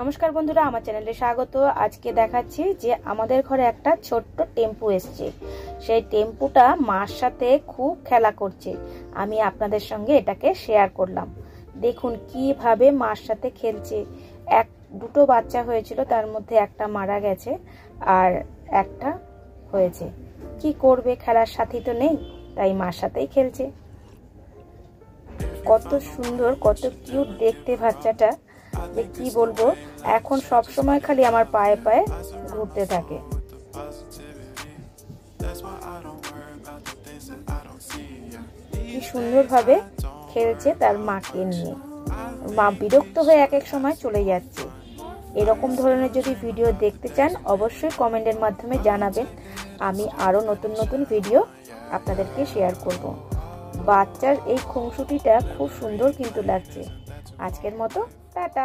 নমস্কার বন্ধুরা, আমার চ্যানেলে স্বাগত। আজকে দেখাচ্ছি যে আমাদের ঘরে একটা ছোট্ট টেম্পু এসছে। সেই টেম্পুটা মার সাথে খুব খেলা করছে। আমি আপনাদের সঙ্গে এটাকে শেয়ার করলাম। দেখুন কিভাবে মার সাথে খেলছে। দুটো বাচ্চা হয়েছিল, তার মধ্যে একটা মারা গেছে আর একটা হয়েছে। কি করবে, খেলার সাথী তো নেই, তাই মার সাথেই খেলছে। কত সুন্দর, কত কিউট দেখতে বাচ্চাটা, যে কি বলবো। এখন সব সময় খালি আমার পায়ে পায়ে ঘুরতে থাকে। কি সুন্দরভাবে খেলছে তার মাকে নিয়ে। মা বিরক্ত হয়ে এক এক সময় চলে যাচ্ছে। এরকম ধরনের যদি ভিডিও দেখতে চান অবশ্যই কমেন্টের মাধ্যমে জানাবেন। আমি আরো নতুন নতুন ভিডিও আপনাদেরকে শেয়ার করব। বাচ্চার এই খুনসুটিটা খুব সুন্দর কিন্তু লাগছে। আজকের মতো টাটা।